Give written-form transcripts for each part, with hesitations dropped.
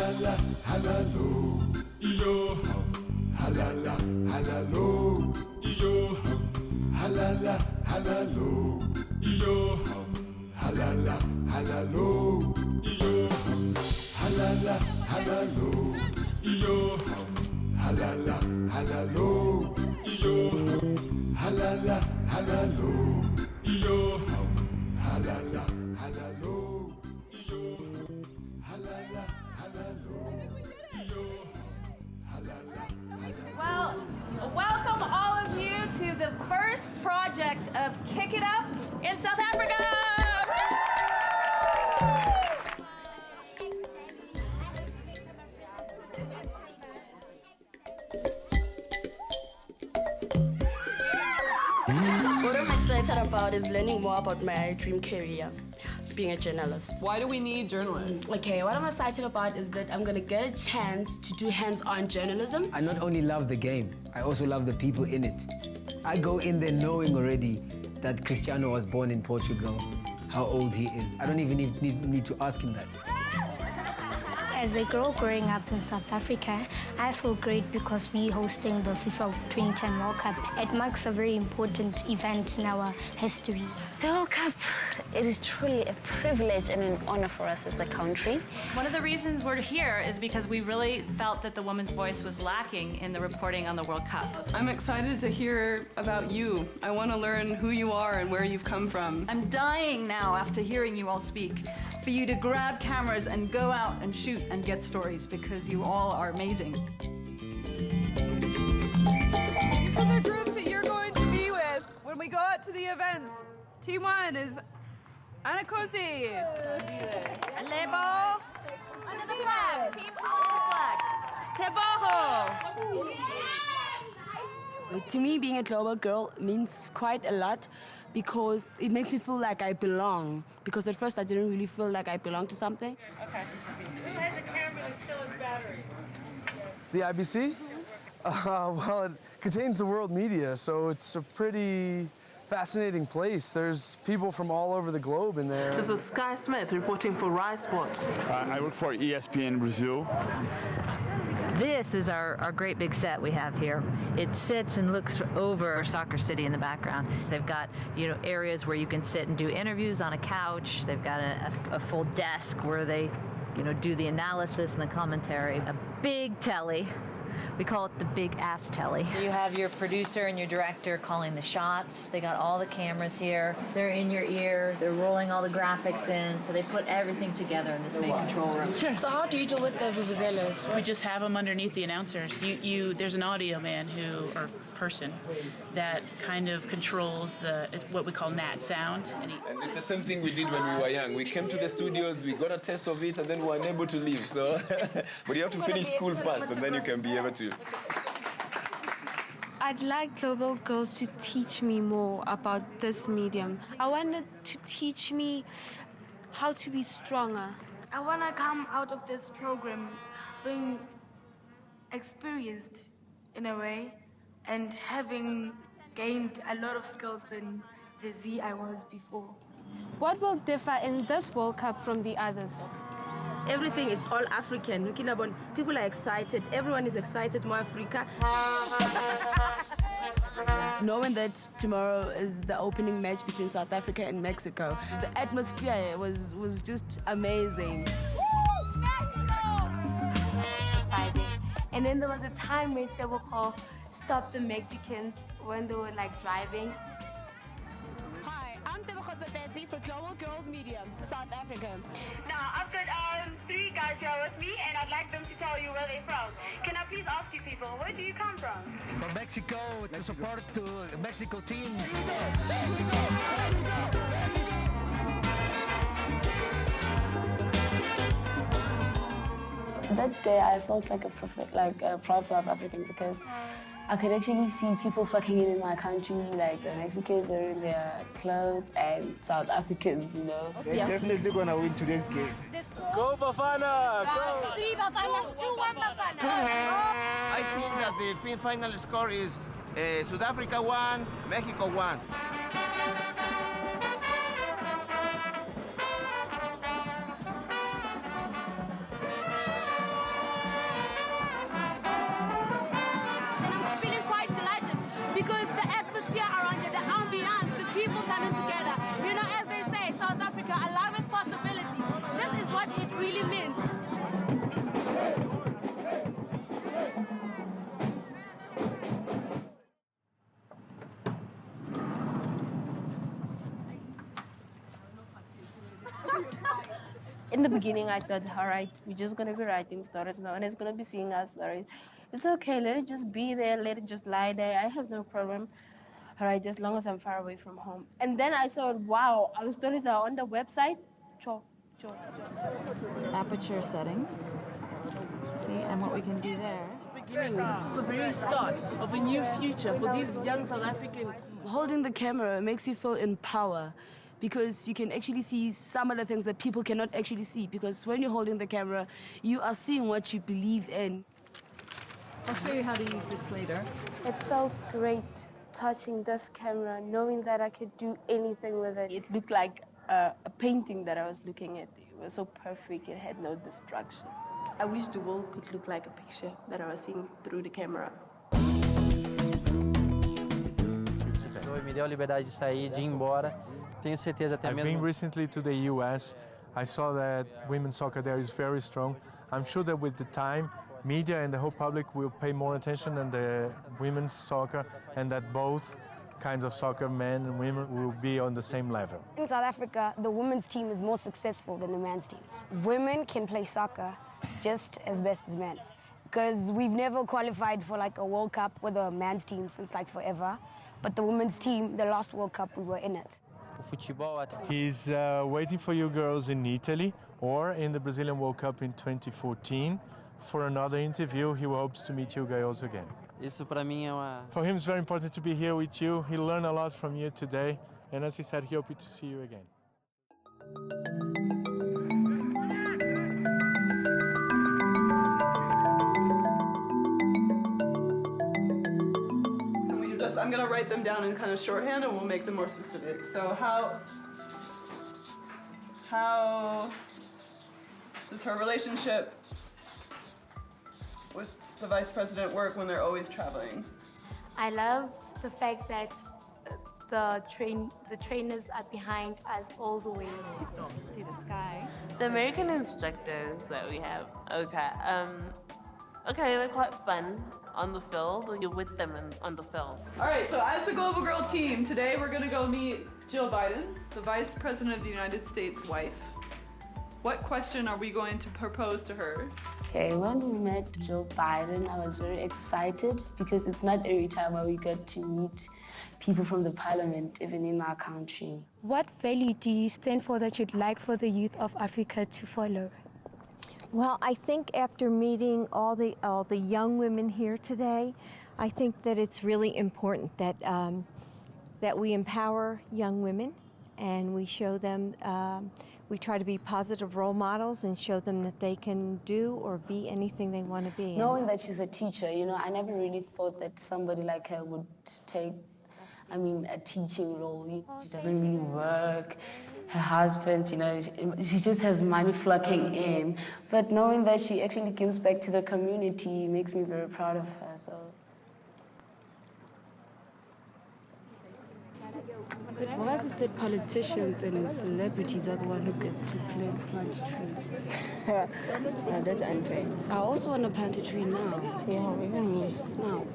halala, halalo, yo hum, halala, halalo, yo hum, halala, halalo, yo hum, halala, halalo, yo hum, halala, halalo, yo hum, halala, halalo, yo hum, halala, halalo, yo hum, halala, halalo. Well, welcome all of you to the first project of Kick It Up in South Africa! What I'm excited about is learning more about my dream career, being a journalist. Why do we need journalists? Okay, what I'm excited about is that I'm gonna get a chance to do hands-on journalism. I not only love the game, I also love the people in it. I go in there knowing already that Cristiano was born in Portugal, how old he is. I don't even need to ask him that. As a girl growing up in South Africa, I feel great because we're hosting the FIFA 2010 World Cup. It marks a very important event in our history. The World Cup, it is truly a privilege and an honor for us as a country. One of the reasons we're here is because we really felt that the woman's voice was lacking in the reporting on the World Cup. I'm excited to hear about you. I want to learn who you are and where you've come from. I'm dying now after hearing you all speak for you to grab cameras and go out and shoot and get stories because you all are amazing. These are the groups that you're going to be with when we go out to the events. Team 1 is Anakosi. Lebo, under the flag. Team 2 under the flag. Tebogo. To me, being a global girl means quite a lot because it makes me feel like I belong. Because at first I didn't really feel like I belonged to something. Okay. Who has a camera that still has battery? The IBC? Well, it contains the world media, so it's a pretty fascinating place. There's people from all over the globe in there. This is Sky Smith reporting for Rai Sports. I work for ESPN Brazil. This is our great big set we have here. It sits and looks over Soccer City in the background. They've got, areas where you can sit and do interviews on a couch. They've got a full desk where they, do the analysis and the commentary. A big telly. We call it the big ass telly. You have your producer and your director calling the shots. They got all the cameras here. They're in your ear. They're rolling all the graphics in. So they put everything together in this big control room. Sure. So how do you deal with the vuvuzelas? We just have them underneath the announcers. There's an audio man or person that kind of controls what we call nat sound. And it's the same thing we did when we were young. We came to the studios, we got a taste of it, and then we were unable to leave. So, but you have to finish school first, and then you can be able to. I'd like Global Girls to teach me more about this medium. I wanted to teach me how to be stronger. I want to come out of this program being experienced in a way and having gained a lot of skills than the Z I was before. What will differ in this World Cup from the others? Everything, it's all African. People are excited. Everyone is excited, more Africa. Knowing that tomorrow is the opening match between South Africa and Mexico, the atmosphere was just amazing. And then there was a time when Tebogo stopped the Mexicans when they were driving. Hi, I'm Tebogo for Global Girls Media, South Africa. Now, I've got 3 guys here with me, and I'd like them to tell you where they're from. Can I please ask you people, where do you come from? From Mexico, to support the Mexico team. That day I felt like a proud South African because I could actually see people flocking in my country, like the Mexicans wearing their clothes and South Africans, They're definitely going to win today's game. Go Bafana! Go! 3 Bafana, 2-1 Bafana! I think that the final score is South Africa 1, Mexico 1. really means. In the beginning, I thought, all right, we're just going to be writing stories now, and it's going to be seeing our stories. It's okay, let it just be there, let it just lie there. I have no problem. All right, as long as I'm far away from home. And then I saw, wow, our stories are on the website. Aperture setting. See, and what we can do there. Beginning, this is the very start of a new future for these young South African. Holding the camera makes you feel in power because you can actually see some of the things that people cannot actually see, because when you're holding the camera, you are seeing what you believe in. I'll show you how to use this later. It felt great touching this camera, knowing that I could do anything with it. It looked like a painting that I was looking at. It was so perfect, it had no distraction. I wish the world could look like a picture that I was seeing through the camera. Me deu a liberdade de sair, de ir embora. Tenho certeza até mesmo. I've been recently to the US. I saw that women's soccer there is very strong. I'm sure that with the time, media and the whole public will pay more attention on the women's soccer, and that both kinds of soccer, men and women, will be on the same level. In South Africa, the women's team is more successful than the men's teams. Women can play soccer just as best as men, because we've never qualified for like a World Cup with a men's team since like forever. But the women's team, the last World Cup, we were in it. He's waiting for you girls in Italy or in the Brazilian World Cup in 2014 for another interview. He hopes to meet you girls again. Isso para mim é uma... For him, it's very important to be here with you. He learned a lot from you today, and as he said, he hopes to see you again. I'm going to write them down in kind of shorthand and we'll make them more specific. So how does her relationship with the vice president work when they're always traveling? I love the fact that the trainers are behind us all the way. Don't see the sky. The American instructors that we have, okay, they're quite fun on the field when you're with them on the field. All right, so as the Global Girl team, today we're going to go meet Jill Biden, the Vice President of the United States' wife. What question are we going to propose to her? Okay, when we met Jill Biden, I was very excited because it's not every time where we get to meet people from the parliament, even in our country. What value do you stand for that you'd like for the youth of Africa to follow? Well, I think after meeting all the young women here today, I think that it's really important that that we empower young women and we show them, we try to be positive role models and show them that they can do or be anything they want to be. Knowing that she's a teacher, you know, I never really thought that somebody like her would take, a teaching role. She doesn't really work. Her husband, she just has money flocking in. But knowing that she actually gives back to the community makes me very proud of her. So. But why is it that politicians and celebrities are the ones who get to plant trees? Yeah, that's unfair. I also want to plant a tree now. Yeah, even me. No.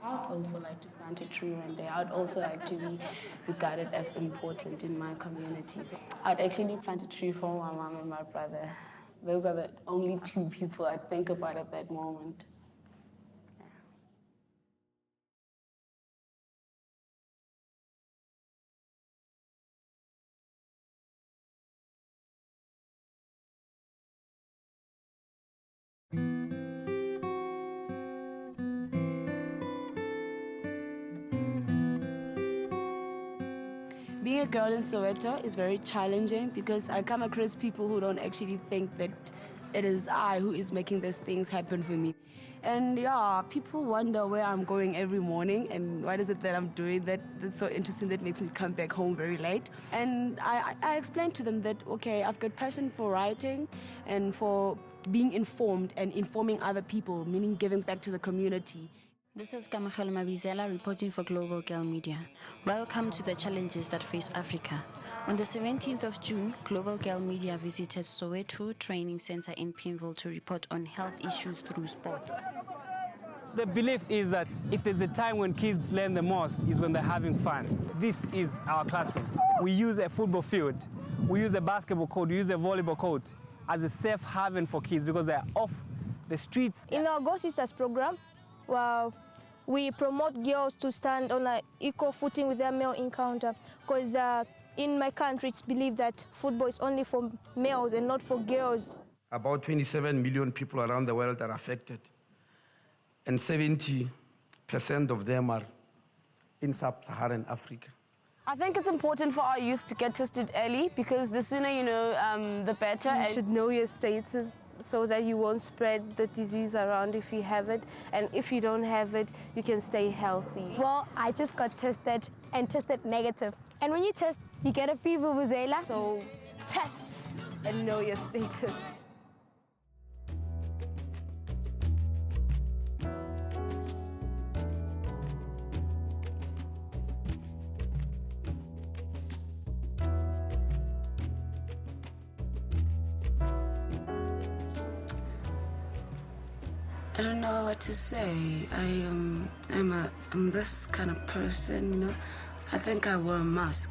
I would also like to plant a tree one day. I would also like to be regarded as important in my community. So I'd actually plant a tree for my mom and my brother. Those are the only two people I think about at that moment. Being a girl in Soweto is very challenging because I come across people who don't actually think that it is I who is making these things happen for me. And yeah, people wonder where I'm going every morning and what is it that I'm doing that's so interesting that makes me come back home very late. And I explain to them that, okay, I've got passion for writing and for being informed and informing other people, meaning giving back to the community. This is Kamahelo Mabizela reporting for GlobalGirl Media. Welcome to the challenges that face Africa. On the 17th of June, GlobalGirl Media visited Soweto Training Center in Pimville to report on health issues through sports. The belief is that if there's a time when kids learn the most is when they're having fun. This is our classroom. We use a football field, we use a basketball court, we use a volleyball court as a safe haven for kids because they're off the streets. In our Go Sisters program, we promote girls to stand on an equal footing with their male encounter, because in my country it's believed that football is only for males and not for girls. About 27 million people around the world are affected, and 70% of them are in sub-Saharan Africa. I think it's important for our youth to get tested early, because the sooner you know, the better. You should know your status so that you won't spread the disease around if you have it. And if you don't have it, you can stay healthy. Well, I just got tested and tested negative. And when you test, you get a free vuvuzela. So test and know your status. I don't know what to say. I'm this kind of person, you know. I think I wear a mask.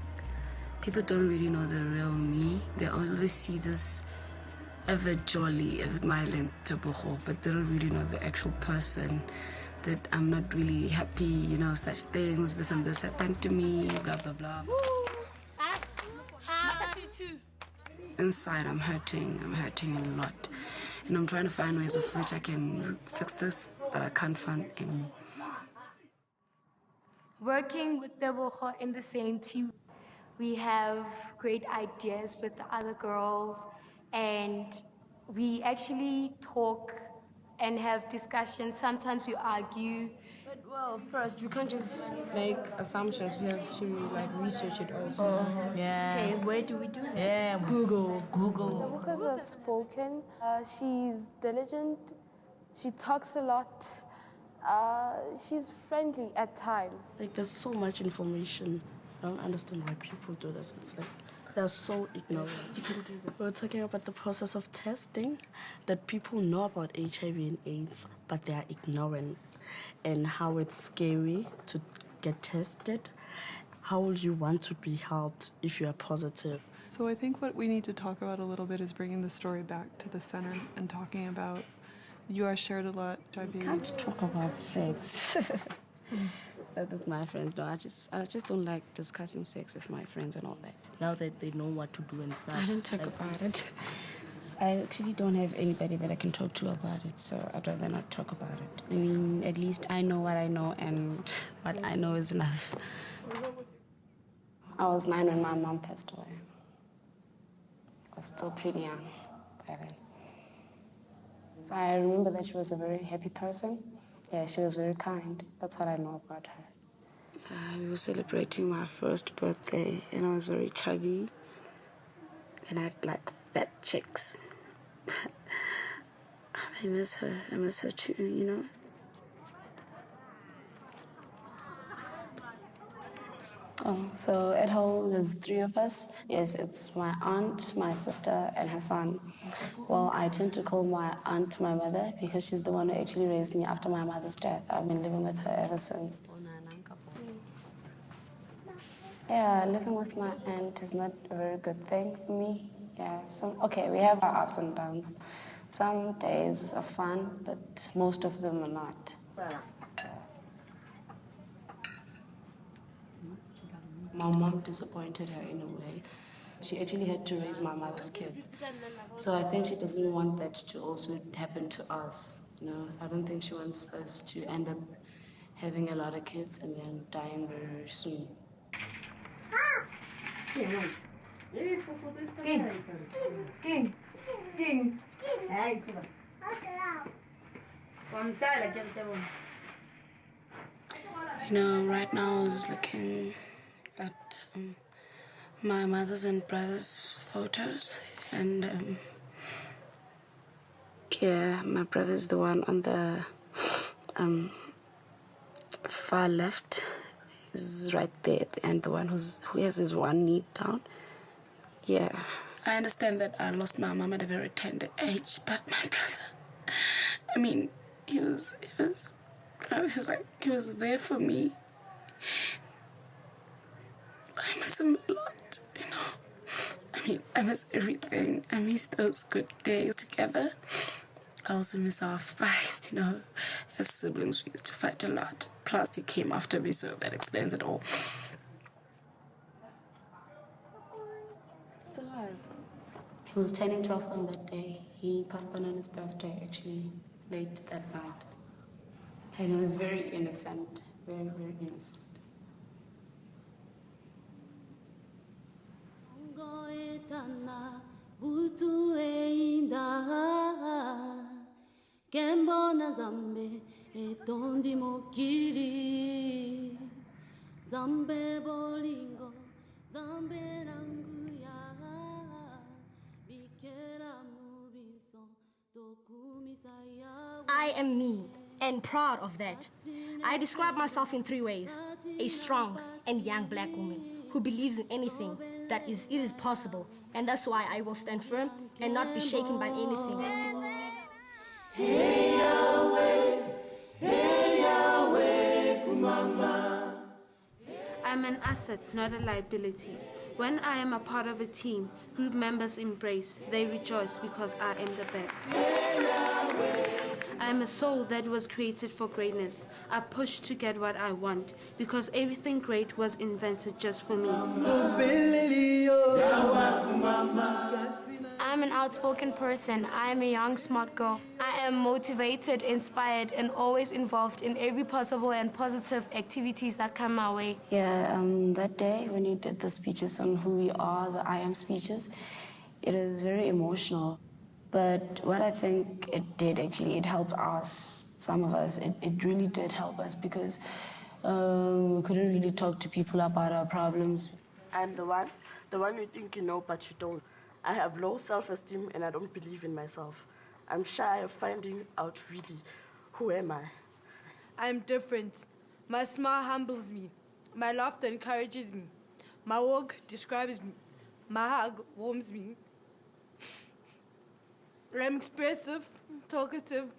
People don't really know the real me. They always see this ever jolly, ever smiling Tebogo, but they don't really know the actual person. That I'm not really happy, you know, such things, this and this happened to me, blah, blah, blah. Inside, I'm hurting a lot. And I'm trying to find ways of which I can fix this, but I can't find any. Working with Tebogo in the same team, we have great ideas with the other girls, and we actually talk and have discussions. Sometimes we argue. But, well, first, we can't just make assumptions. We have to, like, research it also. Yeah. Okay, where do we do that? Yeah. Google. Tebogo's outspoken. She's diligent. She talks a lot. She's friendly at times. Like, there's so much information. I don't understand why people do this. It's like, they're so ignorant. You can do this. We're talking about the process of testing, that people know about HIV and AIDS, but they are ignorant, and how it's scary to get tested. How would you want to be helped if you are positive? So I think what we need to talk about a little bit is bringing the story back to the center and talking about, you guys shared a lot, HIV. I can't talk about sex. With my friends, no, I just don't like discussing sex with my friends and all that. Now that they know what to do and stuff. I don't talk about it. I actually don't have anybody that I can talk to about it, so I'd rather not talk about it. I mean, at least I know what I know, and what I know is enough. I was 9 when my mom passed away. I was still pretty young by then. So I remember that she was a very happy person. Yeah, she was very kind. That's what I know about her. We were celebrating my first birthday, and I was very chubby. And I had, like, fat chicks. I miss her. I miss her too, you know? Oh, so at home there's 3 of us. Yes, it's my aunt, my sister, and her son. Well, I tend to call my aunt my mother because she's the one who actually raised me after my mother's death. I've been living with her ever since. Yeah, living with my aunt is not a very good thing for me. Yeah, okay, we have our ups and downs. Some days are fun, but most of them are not. My mom disappointed her in a way. She actually had to raise my mother's kids. So I think she doesn't want that to also happen to us. You know, I don't think she wants us to end up having a lot of kids and then dying very, very soon. You know, right now I was looking at my mother's and brother's photos, and yeah, my brother's the one on the far left is right there at the end, the one who has his one knee down. Yeah. I understand that I lost my mom at a very tender age, but my brother, I mean, he was there for me. I miss him a lot, you know. I mean, I miss everything. I miss those good days together. I also miss our fights, you know. As siblings, we used to fight a lot. Plus, he came after me, so that explains it all. So he was turning 12 on that day. He passed on his birthday, actually, late that night. And he was very innocent, very, very innocent. I am me, and proud of that. I describe myself in 3 ways. A strong and young black woman who believes in anything that it is possible, and that's why I will stand firm and not be shaken by anything. Hey Yahweh, I'm an asset, not a liability. When I am a part of a team, group members embrace, they rejoice because I am the best. I am a soul that was created for greatness. I push to get what I want because everything great was invented just for me. I'm an outspoken person. I am a young, smart girl. I am motivated, inspired, and always involved in every possible and positive activities that come my way. Yeah, that day when you did the speeches on who we are, the I am speeches, it is very emotional. But what I think it did, actually, it helped us, some of us. It really did help us because we couldn't really talk to people about our problems. I'm the one you think you know, but you don't. I have low self-esteem and I don't believe in myself. I'm shy of finding out really, who am I? I'm different. My smile humbles me. My laughter encourages me. My walk describes me. My hug warms me. I'm expressive, talkative,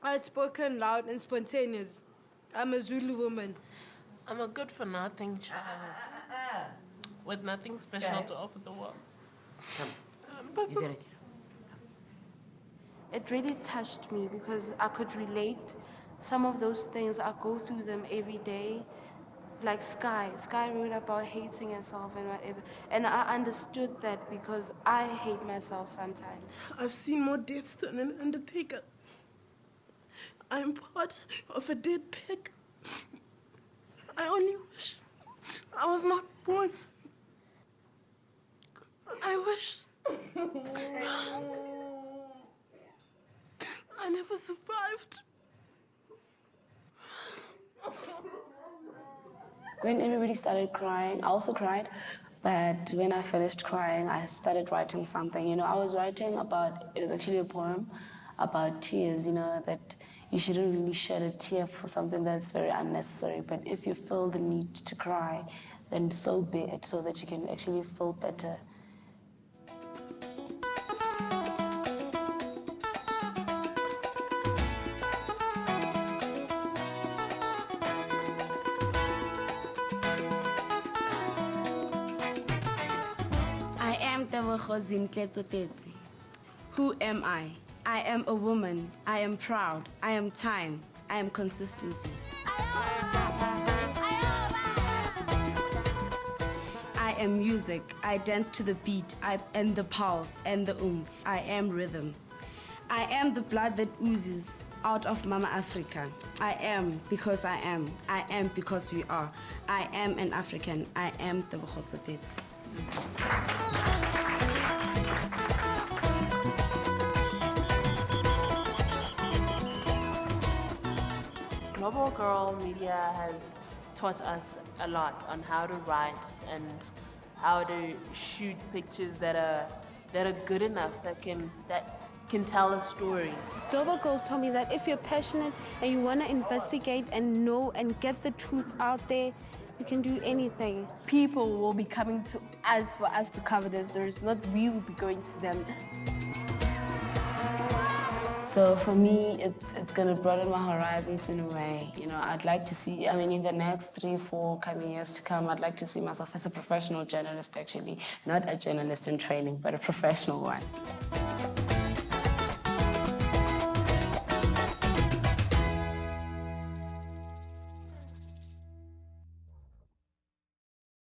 outspoken, loud, and spontaneous. I'm a Zulu woman. I'm a good-for-nothing child with nothing special to offer the world. It really touched me because I could relate some of those things. I go through them every day. Like Sky wrote about hating herself and whatever. And I understood that because I hate myself sometimes. I've seen more deaths than an undertaker. I am part of a dead pig. I only wish I was not born. I wish I never survived. When everybody started crying, I also cried. But when I finished crying, I started writing something. You know, I was writing about, it was actually a poem about tears, you know, that you shouldn't really shed a tear for something that's very unnecessary. But if you feel the need to cry, then so be it, so that you can actually feel better. I am Tebogo Zintletsotetse. Who am I? I am a woman. I am proud. I am time. I am consistency. I am music. I dance to the beat and the pulse and the I am rhythm. I am the blood that oozes out of Mama Africa. I am because I am. I am because we are. I am an African. I am Tebogo Zintletsotetse. GlobalGirl Media has taught us a lot on how to write and how to shoot pictures that are that are good enough, that can tell a story. Global Girls told me that if you're passionate and you want to investigate and know and get the truth out there, you can do anything. People will be coming to us for us to cover their stories, not we will be going to them. So for me, it's going to broaden my horizons in a way. You know, I'd like to see, I mean, in the next 3-4 coming years to come, I'd like to see myself as a professional journalist, actually. Not a journalist in training, but a professional one.